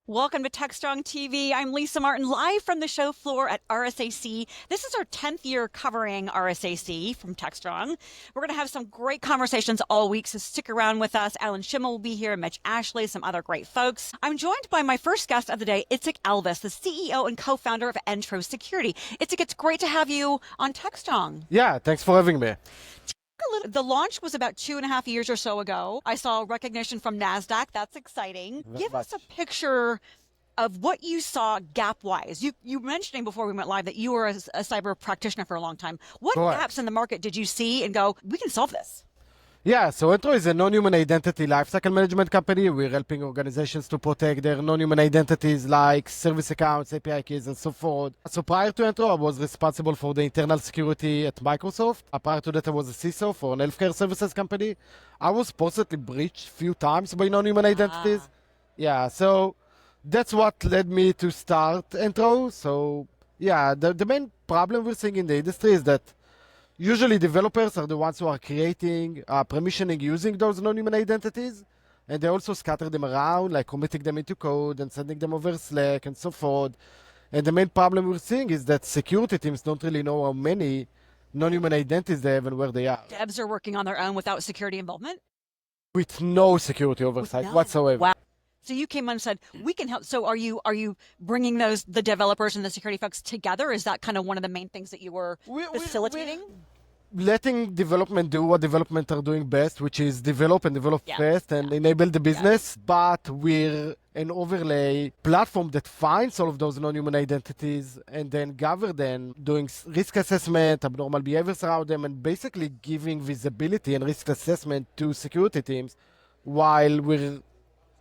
Welcome to TechStrong TV. I'm Lisa Martin, live from the show floor at RSAC. This is our 10th year covering RSAC from TechStrong. We're going to have some great conversations all week, so stick around with us. Alan Schimmel will be here, Mitch Ashley, some other great folks. I'm joined by my first guest of the day, Itzik Alvas, the CEO and co-founder of Entro Security. Itzik, it's great to have you on TechStrong. Yeah, thanks for having me. The launch was about 2.5 years or so ago. I saw recognition from NASDAQ. That's exciting. Give us a picture of what you saw gap-wise. You mentioned before we went live that you were a cyber practitioner for a long time. What gaps in the market did you see and go, we can solve this? Yeah, so Entro is a non-human identity lifecycle management company. We're helping organizations to protect their non-human identities like service accounts, API keys, and so forth. So prior to Entro, I was responsible for the internal security at Microsoft. Prior to that, I was a CISO for an healthcare services company. I was possibly breached a few times by non-human identities. Yeah, so that's what led me to start Entro. So yeah, the main problem we're seeing in the industry is that usually developers are the ones who are creating, permissioning using those non-human identities, and they also scatter them around, like committing them into code and sending them over Slack and so forth. And the main problem we're seeing is that security teams don't really know how many non-human identities they have and where they are. Devs are working on their own without security involvement? With no security oversight whatsoever. Wow. So you came on and said, we can help. So are you bringing the developers and the security folks together? Is that kind of one of the main things that you were facilitating? Letting development do what development are doing best, which is develop fast and enable the business. But we're an overlay platform that finds all of those non-human identities and then gather them, doing risk assessment, abnormal behaviors around them, and basically giving visibility and risk assessment to security teams while we're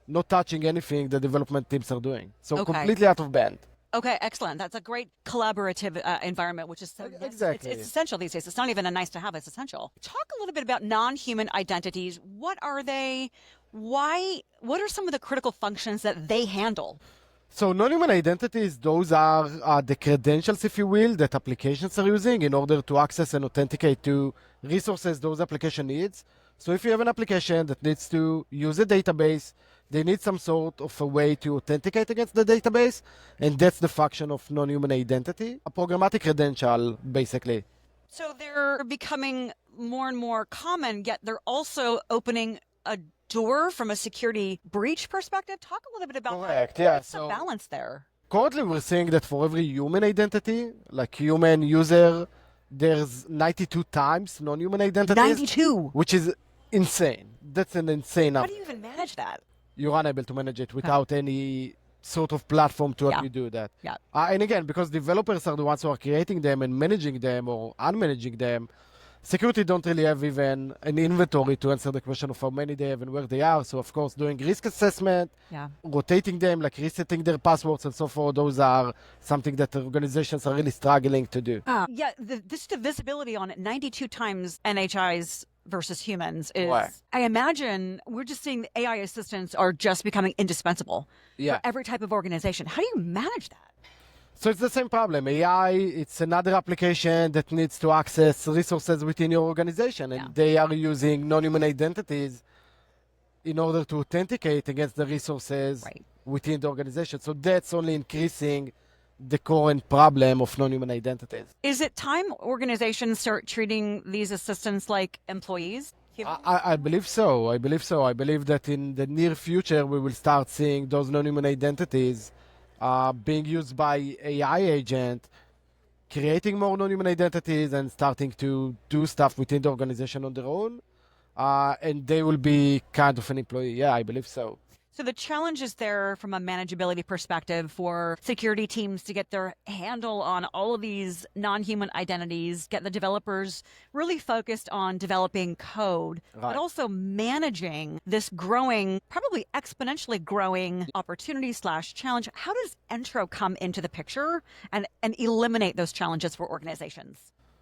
not touching anything the development teams are doing. So completely out of band. Okay, excellent. That's a great collaborative environment, which is exactly. It's essential these days. It's not even a nice to have, it's essential. Talk a little bit about non-human identities. What are they? What are some of the critical functions that they handle? So non-human identities, those are the credentials, if you will, that applications are using in order to access and authenticate to resources those application needs. So if you have an application that needs to use a database, they need some sort of a way to authenticate against the database, and that's the function of non-human identity, a programmatic credential, basically. So they're becoming more and more common, yet they're also opening a door from a security breach perspective. Talk a little bit about that. Yeah. What's the balance there? Currently, we're seeing that for every human identity, like human user, there's 92 times non-human identities. 92? Which is insane. That's an insane number. How do you even manage that? You're unable to manage it without any sort of platform to help you do that. Yeah. And again, because developers are the ones who are creating them and managing them or unmanaging them, security don't really have even an inventory to answer the question of how many they have and where they are. So, of course, doing risk assessment, rotating them, like resetting their passwords and so forth, those are something that organizations are really struggling to do. The visibility on it, 92 times NHIs versus humans is, I imagine we're just seeing the AI assistants are just becoming indispensable for every type of organization. How do you manage that? So it's the same problem. AI, it's another application that needs to access resources within your organization, and they are using non-human identities in order to authenticate against the resources within the organization. So that's only increasing the current problem of non-human identities. Is it time organizations start treating these assistants like employees? I believe so. I believe that in the near future, we will start seeing those non-human identities being used by AI agent, creating more non-human identities and starting to do stuff within the organization on their own. And they will be kind of an employee. Yeah, I believe so. So the challenge is there from a manageability perspective for security teams to get their handle on all of these non-human identities, get the developers really focused on developing code, but also managing this growing, probably exponentially growing opportunity/challenge. How does Entro come into the picture and eliminate those challenges for organizations?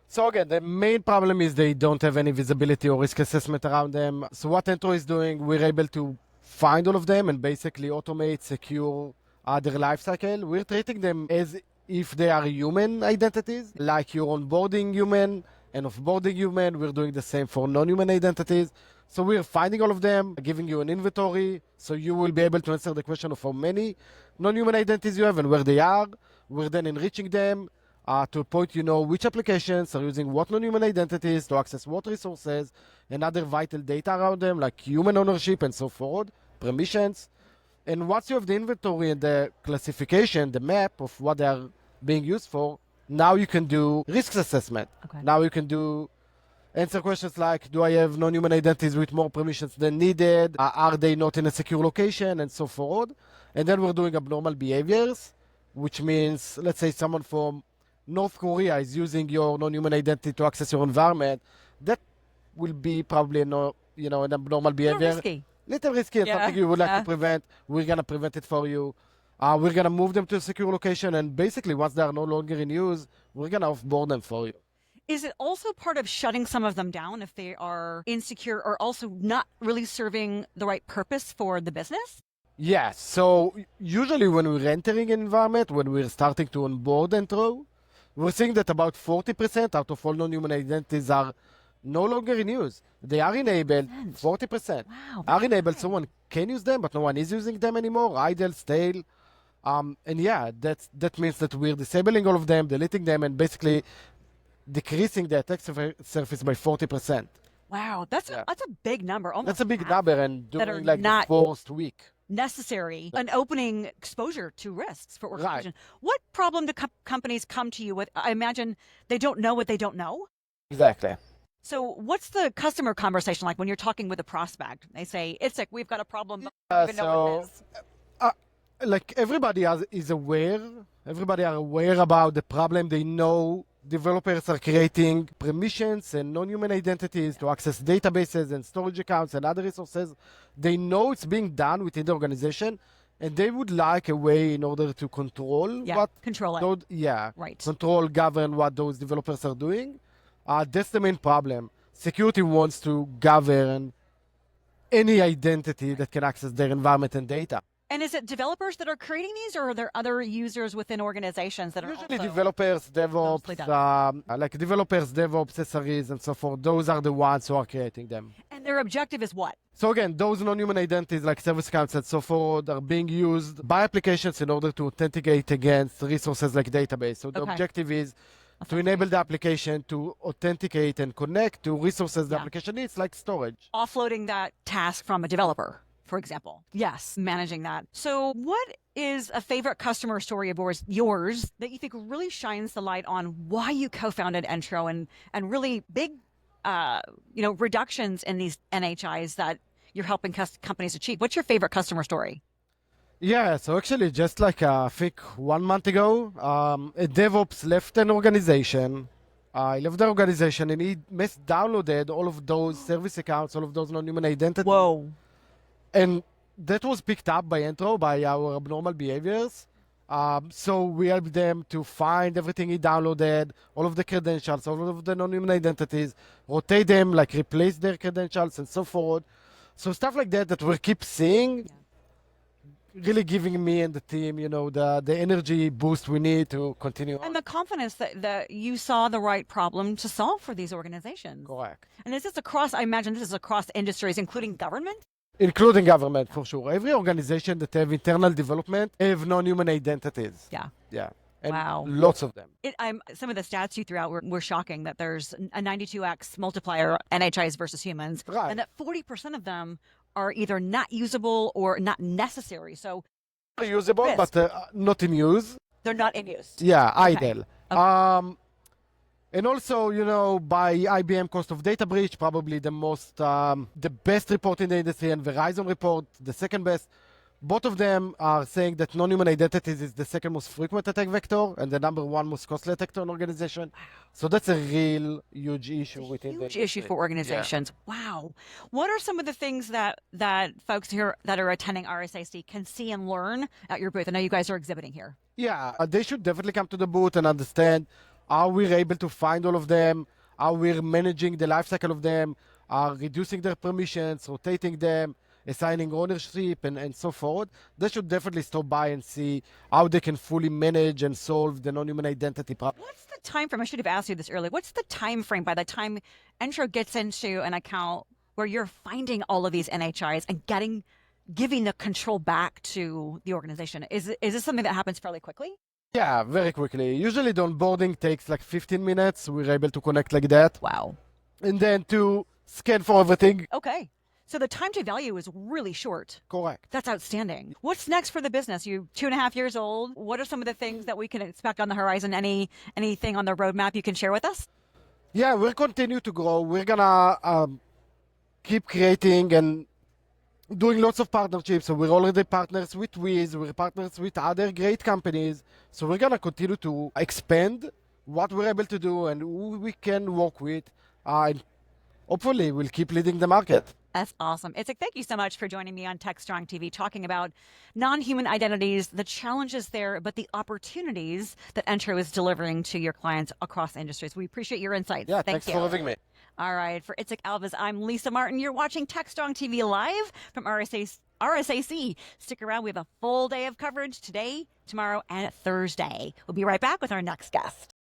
So again, the main problem is they don't have any visibility or risk assessment around them. So what Entro is doing, we're able to find all of them and basically automate, secure their lifecycle. We're treating them as if they are human identities, like you're onboarding human and offboarding human. We're doing the same for non-human identities. So we're finding all of them, giving you an inventory, so you will be able to answer the question of how many non-human identities you have and where they are. We're then enriching them to a point you know which applications are using what non-human identities to access what resources and other vital data around them, like human ownership and so forth, permissions. And once you have the inventory and the classification, the map of what they are being used for, now you can do risk assessment. Okay. Now you can answer questions like, do I have non-human identities with more permissions than needed? Are they not in a secure location? And so forth. And then we're doing abnormal behaviors, which means, let's say someone from North Korea is using your non-human identity to access your environment. That will be probably an abnormal behavior. Risky. Little risky and Yeah. something you would like Yeah. to prevent. We're going to prevent it for you. We're going to move them to a secure location. And basically, once they are no longer in use, we're going to offboard them for you. Is it also part of shutting some of them down if they are insecure or also not really serving the right purpose for the business? Yes. So usually when we're entering an environment, when we're starting to onboard Entro, we're seeing that about 40% out of all non-human identities are no longer in use. They are enabled, 40%. Wow. Are enabled, someone can use them, but no one is using them anymore, idle, stale. And yeah, that means that we're disabling all of them, deleting them, and basically decreasing the attack surface by 40%. Wow. That's Yeah. a big number. Almost That's a big half number, and that are during like not- the fourth week. necessary, an opening exposure to risks for organization. What problem do companies come to you with? I imagine they don't know what they don't know. Exactly. So what's the customer conversation like when you're talking with a prospect? They say, Itzik, we've got a problem, but we don't even know what it is. Like is aware. Everybody are aware about the problem. They know developers are creating permissions and non-human identities to access databases and storage accounts and other resources. They know it's being done within the organization, and they would like a way in order to control what Control it. Right. control, govern what those developers are doing. That's the main problem. Security wants to govern any identity that can access their environment and data. And is it developers that are creating these, or are there other users within organizations that are Usually also developers, mostly DevOps, like developers, DevOps, SREs, and so forth. Those are the ones who are creating them. And their objective is what? So again, those non-human identities like service accounts and so forth are being used by applications in order to authenticate against resources like database. So the objective is to enable the application to authenticate and connect to resources the application needs, like storage. Offloading that task from a developer, for example. Yes, managing that. So what is a favorite customer story of yours that you think really shines the light on why you co-founded Entro and really big reductions in these NHIs that you're helping companies achieve? What's your favorite customer story? Yeah, so actually just like I think 1 month ago, a DevOps left an organization. He left the organization and he downloaded all of those service accounts, all of those non-human identities. Whoa. And that was picked up by Entro, by our abnormal behaviors. So we helped them to find everything he downloaded, all of the credentials, all of the non-human identities, rotate them, like replace their credentials and so forth. So stuff like that we keep seeing, really giving me and the team, the energy boost we need to continue on. And the confidence that you saw the right problem to solve for these organizations. Correct. And is this I imagine this is across industries, including government? Including government, for sure. Every organization that have internal development have non-human identities. Yeah. Yeah. And Wow. lots of them. Some of the stats you threw out were shocking, that there's a 92x multiplier NHIs versus humans. Right. And that 40% of them are either not usable or not necessary. So Usable, risk. but not in use. they're not in use. Yeah, idle. Okay. And also, by IBM cost of data breach, probably the best report in the industry, and Verizon report, the second best. Both of them are saying that non-human identities is the second most frequent attack vector and the number one most costly attack to an organization. So that's a real huge issue within the Huge issue for organizations. Wow. What are some of the things that folks here that are attending RSAC can see and learn at your booth? I know you guys are exhibiting here. Yeah, they should definitely come to the booth and understand how we're able to find all of them, how we're managing the lifecycle of them, reducing their permissions, rotating them, assigning ownership, and so forth. They should definitely stop by and see how they can fully manage and solve the non-human identity problem. What's the time frame? I should have asked you this earlier. What's the time frame by the time Entro gets into an account where you're finding all of these NHIs and getting giving the control back to the organization. Is this something that happens fairly quickly? Yeah, very quickly. Usually the onboarding takes like 15 minutes. We're able to connect like that. Wow. And then to scan for everything. Okay. So the time to value is really short. Correct. That's outstanding. What's next for the business? You're 2.5 years old. What are some of the things that we can expect on the horizon? Anything on the roadmap you can share with us? Yeah, we'll continue to grow. We're gonna keep creating and doing lots of partnerships. So we're already partners with Wiz, we're partners with other great companies. So we're gonna continue to expand what we're able to do and who we can work with. And hopefully we'll keep leading the market. That's awesome. Itzik, thank you so much for joining me on TechStrong TV, talking about non-human identities, the challenges there, but the opportunities that Entro is delivering to your clients across industries. We appreciate your insights. Yeah, Thank thanks you. for having me. All right. For Itzik, Alvas, I'm Lisa Martin. You're watching TechStrong TV live from RSAC. Stick around. We have a full day of coverage today, tomorrow, and Thursday. We'll be right back with our next guest.